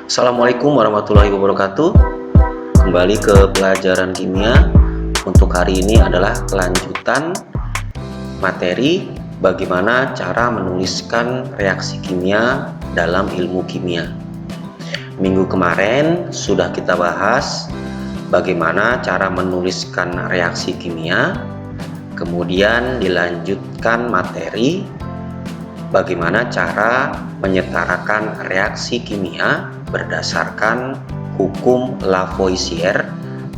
Assalamualaikum warahmatullahi wabarakatuh. Kembali ke pelajaran kimia. Untuk hari ini adalah kelanjutan materi bagaimana cara menuliskan reaksi kimia dalam ilmu kimia. Minggu kemarin sudah kita bahas bagaimana cara menuliskan reaksi kimia. Kemudian dilanjutkan materi bagaimana cara menyetarakan reaksi kimia berdasarkan hukum Lavoisier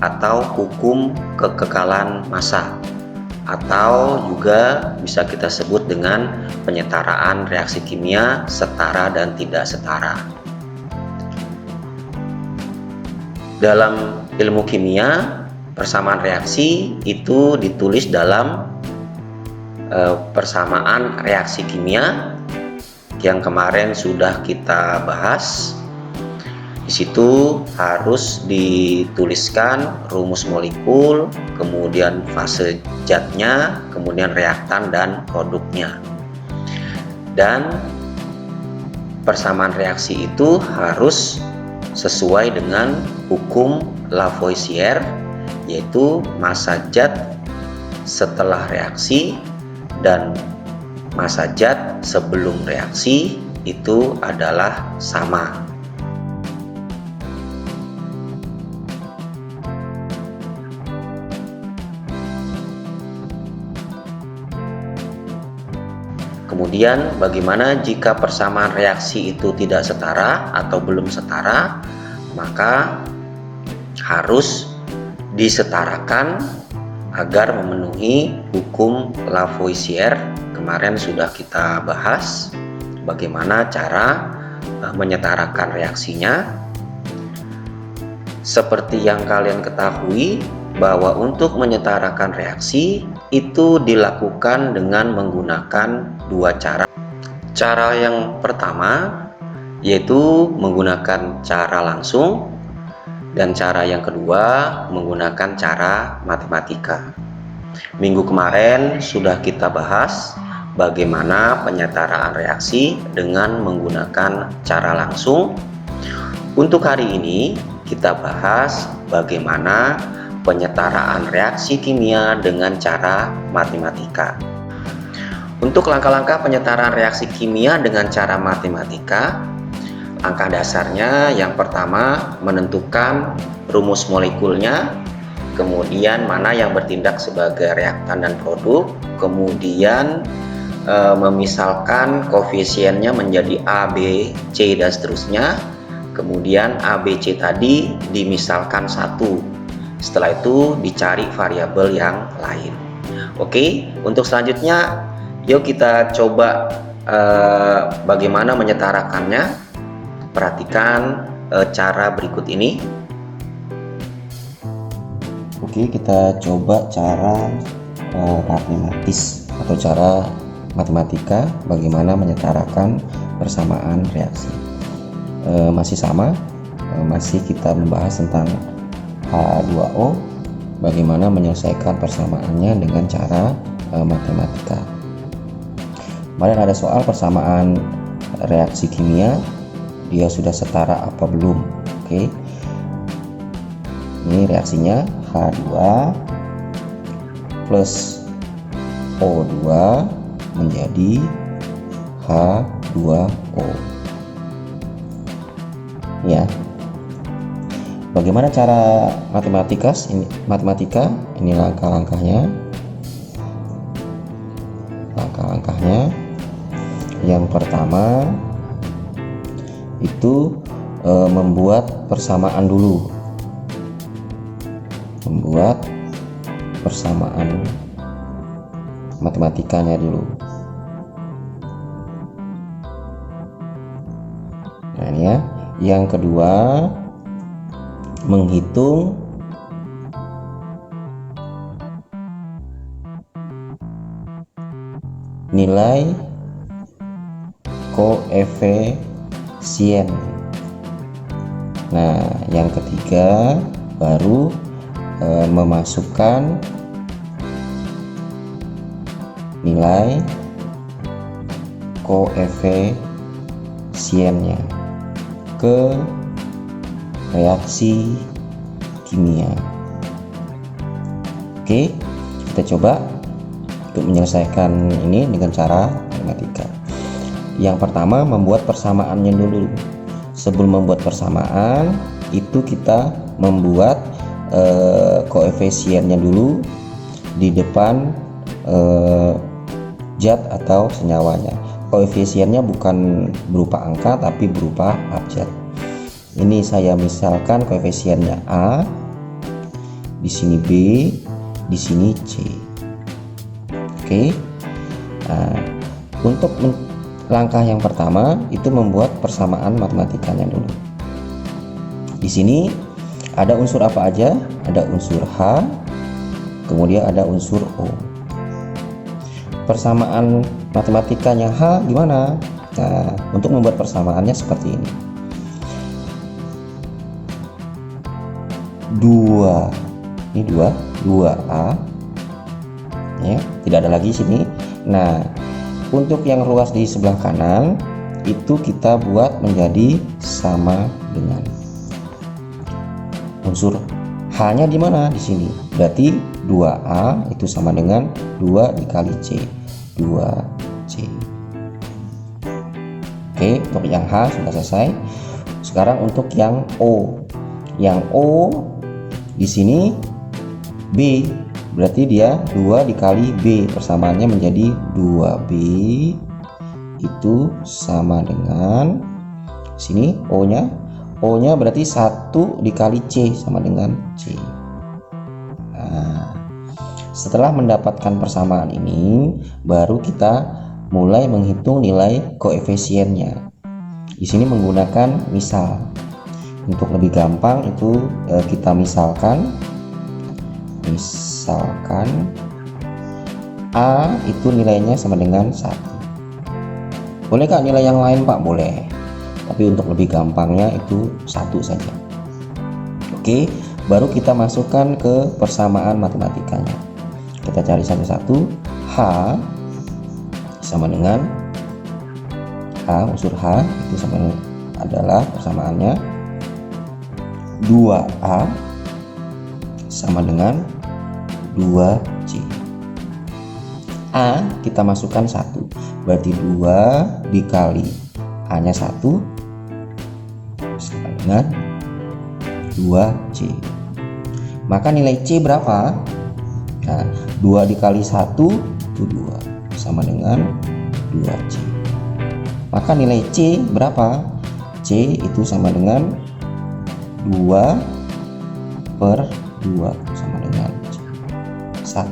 atau hukum kekekalan massa, atau juga bisa kita sebut dengan penyetaraan reaksi kimia setara dan tidak setara. Dalam ilmu kimia, persamaan reaksi itu ditulis dalam persamaan reaksi kimia yang kemarin sudah kita bahas. Di situ harus dituliskan rumus molekul, kemudian fase zatnya, kemudian reaktan dan produknya. Dan persamaan reaksi itu harus sesuai dengan hukum Lavoisier, yaitu massa zat setelah reaksi dan massa zat sebelum reaksi itu adalah sama. Kemudian bagaimana jika persamaan reaksi itu tidak setara atau belum setara, maka harus disetarakan agar memenuhi hukum Lavoisier. Kemarin sudah kita bahas bagaimana cara menyetarakan reaksinya. Seperti yang kalian ketahui bahwa untuk menyetarakan reaksi itu dilakukan dengan menggunakan dua cara. Cara yang pertama yaitu menggunakan cara langsung, dan cara yang kedua menggunakan cara matematika. Minggu kemarin sudah kita bahas bagaimana penyetaraan reaksi dengan menggunakan cara langsung. Untuk hari ini kita bahas bagaimana penyetaraan reaksi kimia dengan cara matematika. Untuk langkah-langkah penyetaraan reaksi kimia dengan cara matematika, langkah dasarnya yang pertama menentukan rumus molekulnya, kemudian mana yang bertindak sebagai reaktan dan produk, kemudian memisalkan koefisiennya menjadi A, B, C dan seterusnya. Kemudian A, B, C tadi dimisalkan 1. Setelah itu dicari variabel yang lain. Oke, untuk selanjutnya yuk kita coba bagaimana menyetarakannya. Perhatikan cara berikut ini. Oke, kita coba cara matematis atau cara matematika bagaimana menyetarakan persamaan reaksi. Masih sama, masih kita membahas tentang H2O, bagaimana menyelesaikan persamaannya dengan cara matematika. Kemarin ada soal persamaan reaksi kimia, dia sudah setara apa belum? Oke. Ini reaksinya H2 plus O2 menjadi H2O. Ya. Bagaimana cara matematika? Ini langkah-langkahnya. Langkah-langkahnya. Yang pertama itu membuat persamaan dulu. Membuat persamaan matematikanya dulu. Nah, ini ya. Yang kedua, menghitung nilai koefisien. Nah, yang ketiga baru memasukkan nilai koefisiennya ke reaksi kimia. Oke, kita coba untuk menyelesaikan ini dengan cara matematika. Yang pertama, membuat persamaannya dulu. Sebelum membuat persamaan itu kita membuat koefisiennya dulu di depan zat atau senyawanya. Koefisiennya bukan berupa angka tapi berupa abjad. Ini saya misalkan koefisiennya A, di sini B, di sini C. Oke. Nah, untuk langkah yang pertama itu membuat persamaan matematikanya dulu. Di sini ada unsur apa aja? Ada unsur H, kemudian ada unsur O. Persamaan matematikanya H gimana? Nah, untuk membuat persamaannya seperti ini. 2A ya, tidak ada lagi sini. Nah, untuk yang ruas di sebelah kanan itu kita buat menjadi sama dengan unsur H-nya di mana? Di sini. Berarti 2A itu sama dengan 2 dikali C, 2C. Oke, untuk yang H sudah selesai. Sekarang untuk yang O. Yang O di sini B, berarti dia 2 dikali B, persamaannya menjadi 2B itu sama dengan sini O-nya berarti 1 dikali C sama dengan C. Nah, setelah mendapatkan persamaan ini baru kita mulai menghitung nilai koefisiennya. Di sini menggunakan misal. Untuk lebih gampang itu kita misalkan A itu nilainya sama dengan 1. Boleh nggak nilai yang lain Pak? Boleh, tapi untuk lebih gampangnya itu 1 saja. Oke, baru kita masukkan ke persamaan matematikanya. Kita cari satu-satu. H sama dengan unsur H itu sama dengan, adalah persamaannya 2A sama dengan 2C. A kita masukkan 1, berarti 2 dikali A-nya 1 sama dengan 2C. Maka nilai C berapa? Nah, 2 dikali 1 itu 2 sama dengan 2C. Maka nilai C berapa? C itu sama dengan 2 per 2 sama dengan 1.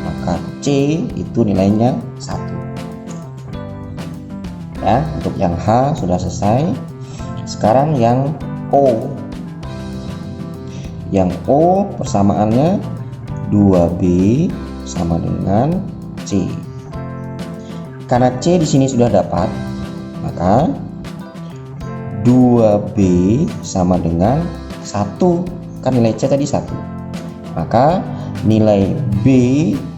Maka C itu nilainya 1. Ya, untuk yang H sudah selesai. Sekarang yang O. Yang O persamaannya 2B sama dengan C. Karena C di sini sudah dapat, maka 2B sama dengan 1. Kan nilai C tadi 1. Maka nilai B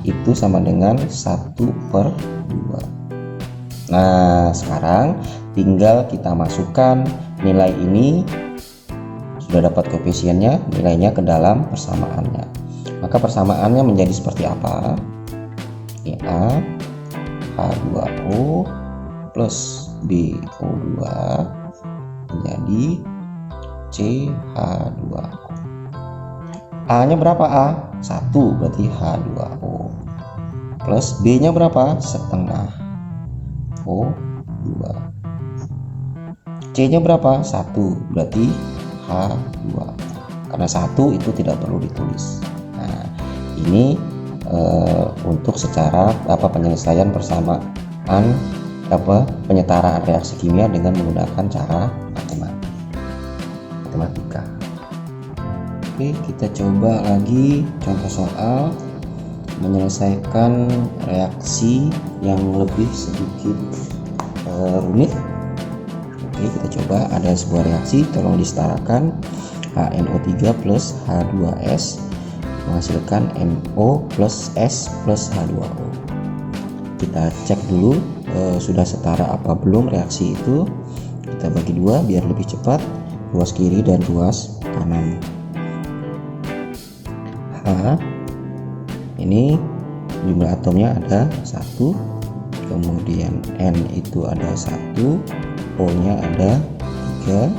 itu sama dengan 1 per 2. Nah, sekarang tinggal kita masukkan nilai ini, sudah dapat koefisiennya, nilainya ke dalam persamaannya. Maka persamaannya menjadi seperti apa? A H2O plus BO2 menjadi CH2O. A nya berapa? A 1 berarti H2O plus B nya berapa? Setengah O2. C nya berapa? 1 berarti H2O. Karena 1 itu tidak perlu ditulis. Nah, ini untuk secara penyelesaian persamaan penyetaraan reaksi kimia dengan menggunakan cara matematika. Oke, kita coba lagi contoh soal menyelesaikan reaksi yang lebih sedikit rumit. Oke, kita coba. Ada sebuah reaksi, tolong disetarakan. HNO3 plus H2S menghasilkan NO plus S plus H2O. Kita cek dulu sudah setara apa belum reaksi itu. Kita bagi dua biar lebih cepat, ruas kiri dan ruas kanan. H ini jumlah atomnya ada 1, kemudian N itu ada 1, O nya ada 3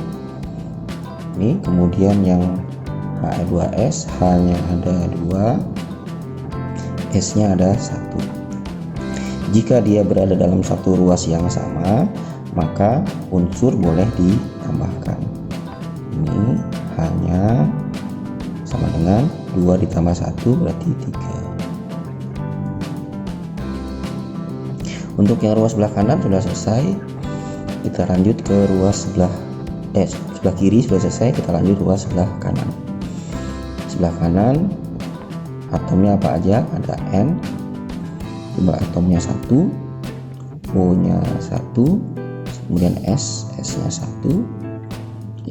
ini, kemudian yang He2S H nya ada 2, S nya ada 1. Jika dia berada dalam satu ruas yang sama, maka unsur boleh ditambahkan. Ini hanya sama dengan 2 ditambah 1 berarti 3. Untuk yang ruas sebelah kanan sudah selesai. Kita lanjut ke ruas sebelah kiri sudah selesai, kita lanjut ruas sebelah kanan. Sebelah kanan atomnya apa aja? Ada N, jumlah atomnya 1, O nya 1, kemudian S nya 1,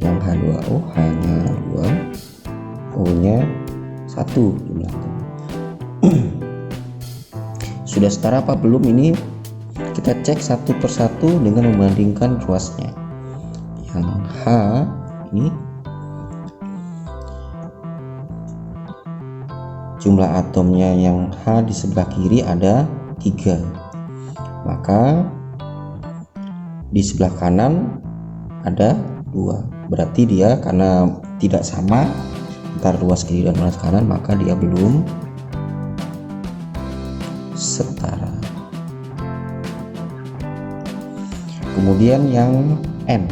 yang H2O H nya 2, O nya 1 jumlah atom. Sudah setara apa belum ini? Kita cek satu persatu dengan membandingkan ruasnya. Yang H ini jumlah atomnya yang H di sebelah kiri ada 3, maka di sebelah kanan ada 2. Berarti dia karena tidak sama antara ruas kiri dan ruas kanan, maka dia belum setara. Kemudian yang N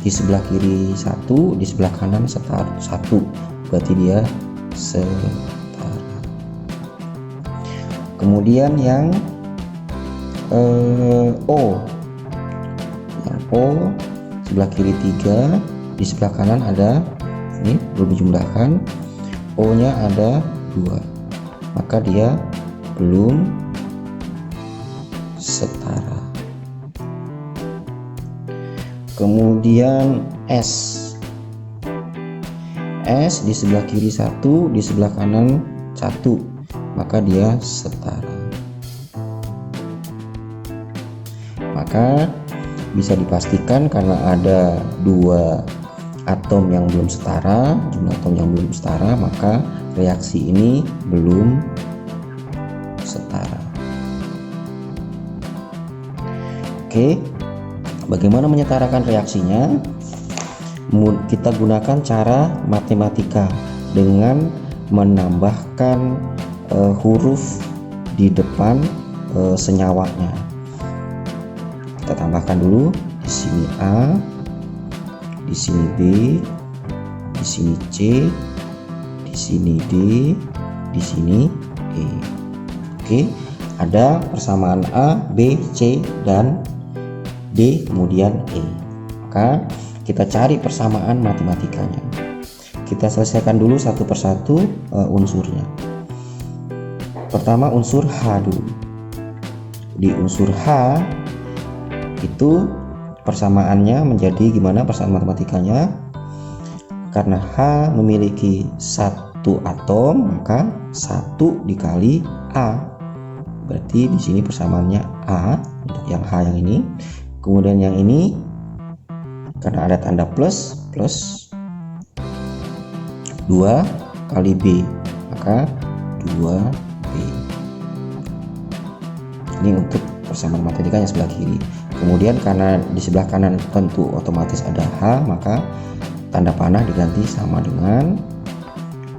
di sebelah kiri 1, di sebelah kanan setara 1, berarti dia setara. Kemudian yang O sebelah kiri 3, di sebelah kanan ada, ini belum dijumlahkan, O nya ada 2, maka dia belum setara. Kemudian S di sebelah kiri 1, di sebelah kanan 1, maka dia setara. Maka bisa dipastikan karena ada 2 atom yang belum setara, jumlah atom yang belum setara, maka reaksi ini belum setara. Oke, bagaimana menyetarakan reaksinya? Kita gunakan cara matematika dengan menambahkan huruf di depan senyawanya. Kita tambahkan dulu di sini A, di sini B, di sini C, di sini D, di sini E. Oke, ada persamaan A, B, C, dan D, kemudian E. Maka kita cari persamaan matematikanya. Kita selesaikan dulu satu persatu unsurnya. Pertama unsur H dulu. Di unsur H itu persamaannya menjadi gimana persamaan matematikanya? Karena H memiliki 1 atom, maka 1 dikali A. Berarti di sini persamaannya A untuk yang H yang ini. Kemudian yang ini karena ada tanda plus 2 kali B, maka 2B. Ini untuk persamaan matematikanya sebelah kiri. Kemudian karena di sebelah kanan tentu otomatis ada H, maka tanda panah diganti sama dengan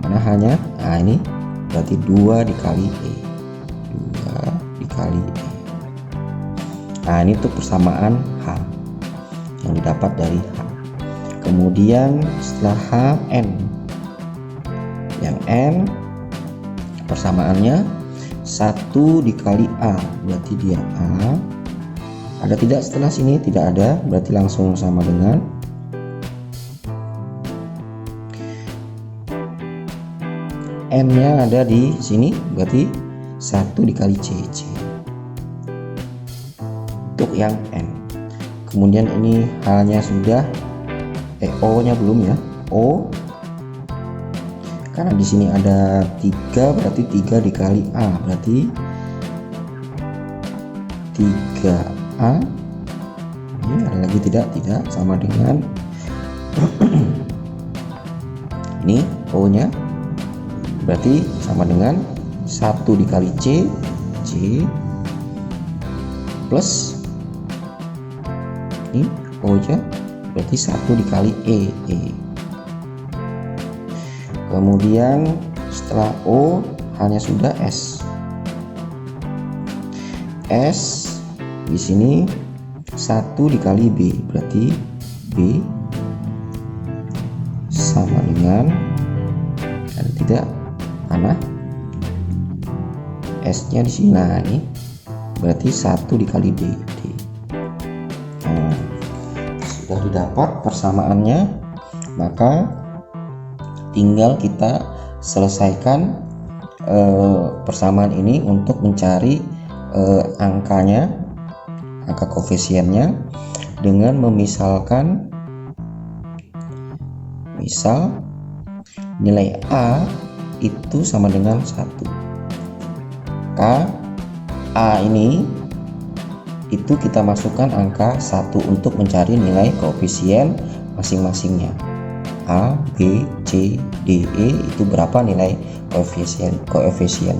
mana H-nya? Nah ini berarti 2 dikali E, 2 dikali E. Nah ini untuk persamaan H yang didapat dari H. Kemudian setelah H, N. Yang N persamaannya 1 dikali A, berarti dia A. Ada tidak setelah sini? Tidak ada, berarti langsung sama dengan N nya ada di sini, berarti 1 dikali C. Untuk yang N. Kemudian ini H nya sudah, O nya belum ya. O karena di sini ada 3, berarti 3 dikali A, berarti 3A. Ini ada lagi tidak sama dengan Ini O nya berarti sama dengan 1 dikali C plus ini O nya berarti 1 dikali E. Kemudian setelah O hanya sudah S di sini 1 dikali B, berarti B sama dengan, dan tidak karena S nya di sini. Nah ini berarti 1 dikali D. Nah, sudah didapat persamaannya, maka tinggal kita selesaikan persamaan ini untuk mencari angkanya, angka koefisiennya, dengan memisalkan, misal nilai A itu sama dengan 1. A ini itu kita masukkan angka 1 untuk mencari nilai koefisien masing-masingnya. A, B, C, D, E itu berapa nilai koefisien.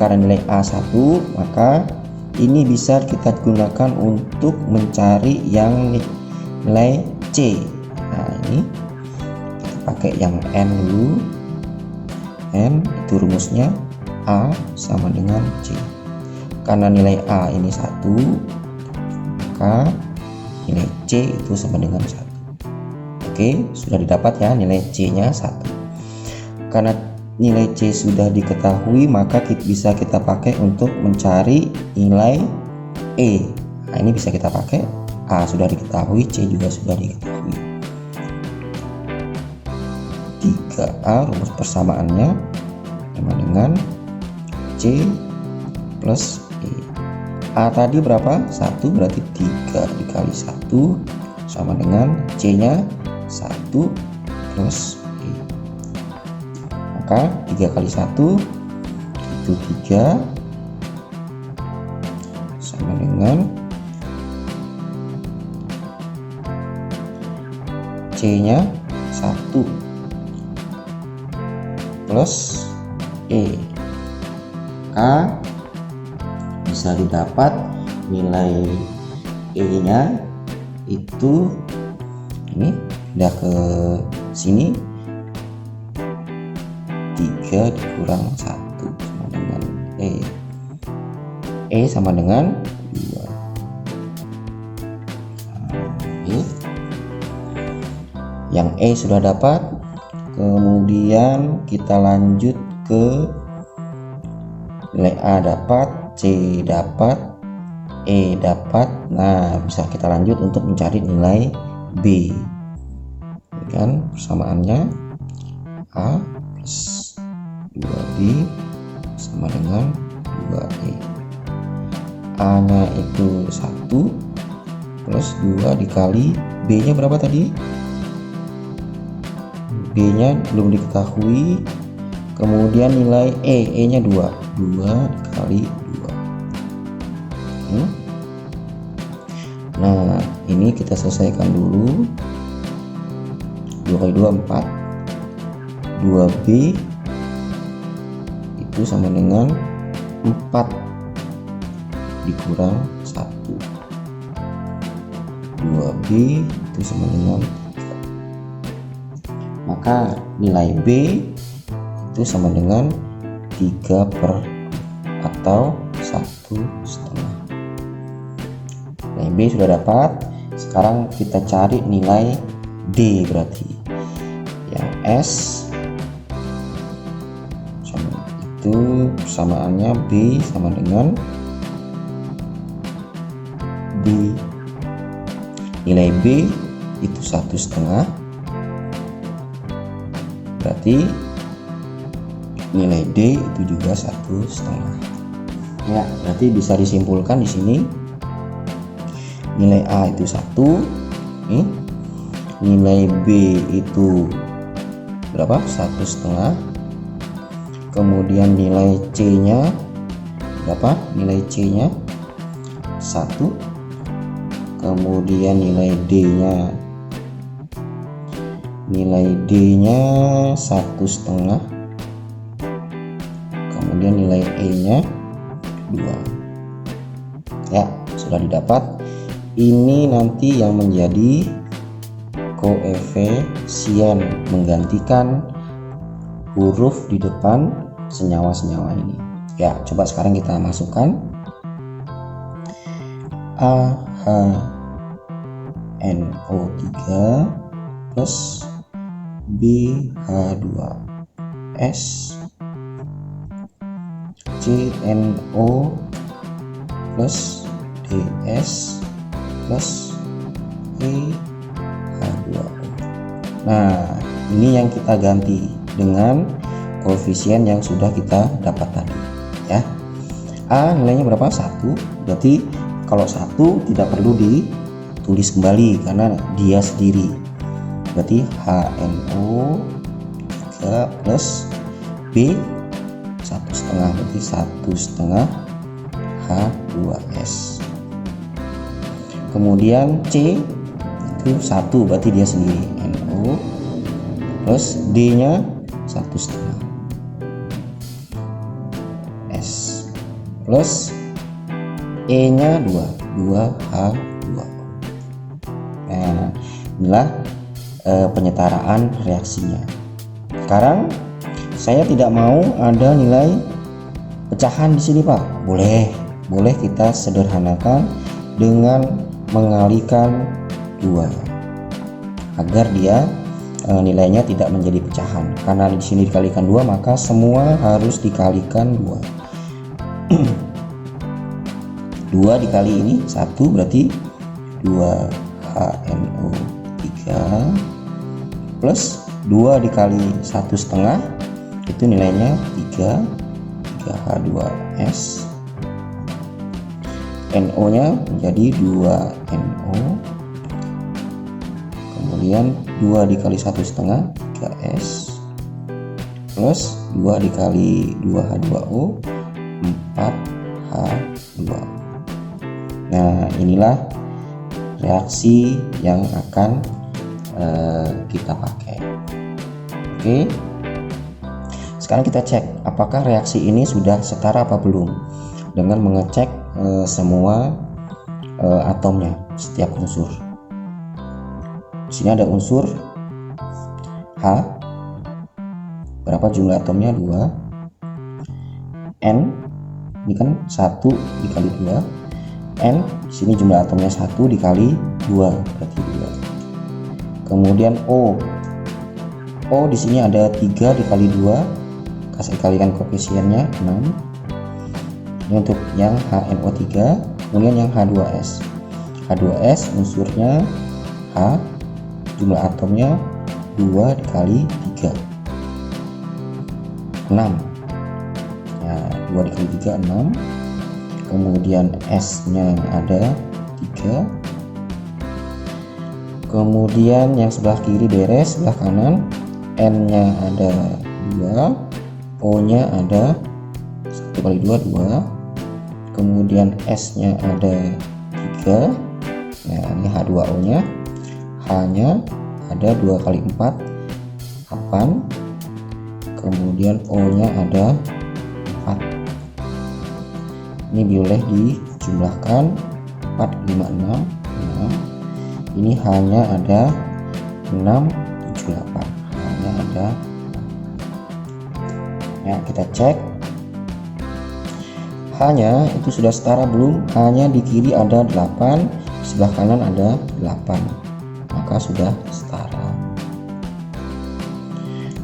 Karena nilai A 1, maka ini bisa kita gunakan untuk mencari yang nilai C. Nah ini kita pakai yang N dulu. N itu rumusnya A sama dengan C. Karena nilai A ini 1, maka nilai C itu sama dengan 1. Oke, sudah didapat ya nilai C nya 1. Karena nilai C sudah diketahui, maka bisa kita pakai untuk mencari nilai E. Nah ini bisa kita pakai, A sudah diketahui, C juga sudah diketahui. 3A rumus persamaannya sama dengan C plus E. A tadi berapa? 1, berarti 3 dikali 1 sama dengan C nya 1 plus E. Maka 3 kali 1 itu 3 sama dengan C nya 1 plus E. Maka bisa didapat nilai E nya itu, ini udah ke sini, 3 dikurang 1 sama dengan E. E sama dengan 2. Yang E sudah dapat. Kemudian kita lanjut ke nilai A dapat, C dapat, E dapat. Nah bisa kita lanjut untuk mencari nilai B. Ini kan persamaannya A plus 2B sama dengan 2E. A nya itu 1 plus 2 dikali B nya berapa tadi? B nya belum diketahui. Kemudian nilai E nya 2 dikali 2. Nah ini kita selesaikan dulu. 2 kali 2 4. 2B itu sama dengan 4 dikurang 1. 2B itu sama dengan 3. Maka nilai B itu sama dengan 3 per atau 1/2. Nilai B sudah dapat. Sekarang kita cari nilai D, berarti yang S itu persamaannya B sama dengan D. Nilai B itu 1/2, berarti nilai D itu juga 1/2. Ya, berarti bisa disimpulkan di sini nilai A itu 1, nilai B itu berapa? 1/2. Kemudian nilai C nya berapa? Nilai C nya 1. Kemudian nilai D nya nilai D-nya 1,5, kemudian nilai E-nya 2. Ya, sudah didapat. Ini nanti yang menjadi koefisien menggantikan huruf di depan senyawa-senyawa ini. Ya, coba sekarang kita masukkan AHNO3 plus BH2S CNO plus DS plus PH2O. Nah, ini yang kita ganti dengan koefisien yang sudah kita dapat tadi ya. A nilainya berapa? 1. Berarti kalau 1 tidak perlu ditulis kembali karena dia sendiri. Berarti HNO 3 plus B 1,5, berarti 1,5 H2S. Kemudian C itu 1, berarti dia sendiri, NO plus D nya 1,5 S plus E nya 2 H2O. Nah, inilah penyetaraan reaksinya. Sekarang saya tidak mau ada nilai pecahan di sini, Pak. Boleh kita sederhanakan dengan mengalikan 2 agar dia nilainya tidak menjadi pecahan. Karena di sini dikalikan 2, maka semua harus dikalikan 2. 2 dikali ini 1 berarti 2HNO3 plus 2 dikali 1,5 itu nilainya 3H2S. NO nya menjadi 2NO, kemudian 2 dikali 1,5 3S plus 2 dikali 2H2O 4H2O. Nah, inilah reaksi yang akan kita pakai. Oke, sekarang kita cek apakah reaksi ini sudah setara apa belum dengan mengecek semua atomnya, setiap unsur. Di sini ada unsur H, berapa jumlah atomnya? 2. N ini kan 1 dikali 2. N di sini jumlah atomnya 1 dikali 2 berarti 2. Kemudian O di sini ada 3 dikali 2, kasih kalikan koefisiennya 6. Ini untuk yang HNO3. Kemudian yang H2S unsurnya H, jumlah atomnya 2 dikali 3 6. Nah, 2 dikali 3 6. Kemudian S nya ada 3. Kemudian yang sebelah kiri beres, sebelah kanan N nya ada 2, O nya ada 1 kali 2 2. Kemudian S nya ada 3. Nah, ini H2O nya, H nya ada 2 kali 4 8. Kemudian O nya ada 4. Ini boleh dijumlahkan 4 5 6 6. Ini hanya ada 6 7 8, hanya ada. Ya, kita cek H-nya itu sudah setara belum? H-nya di kiri ada 8, di sebelah kanan ada 8, maka sudah setara.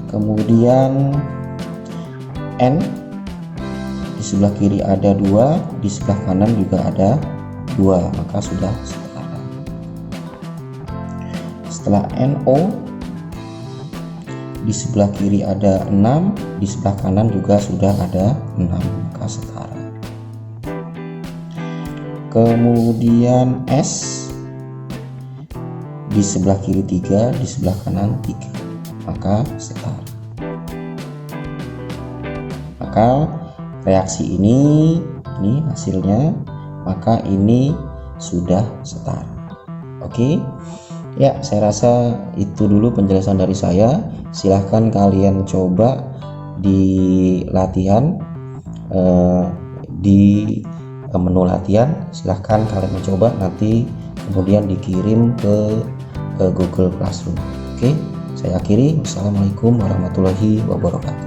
Kemudian N di sebelah kiri ada 2, di sebelah kanan juga ada 2, maka sudah setara. Setelah NO di sebelah kiri ada 6, di sebelah kanan juga sudah ada 6, maka setara. Kemudian S di sebelah kiri 3, di sebelah kanan 3, maka setara. Maka reaksi ini hasilnya, maka ini sudah setara. Oke, Ya, saya rasa itu dulu penjelasan dari saya. Silahkan kalian coba di latihan, di menu latihan. Silahkan kalian mencoba, nanti kemudian dikirim ke Google Classroom. Oke, saya akhiri. Wassalamualaikum warahmatullahi wabarakatuh.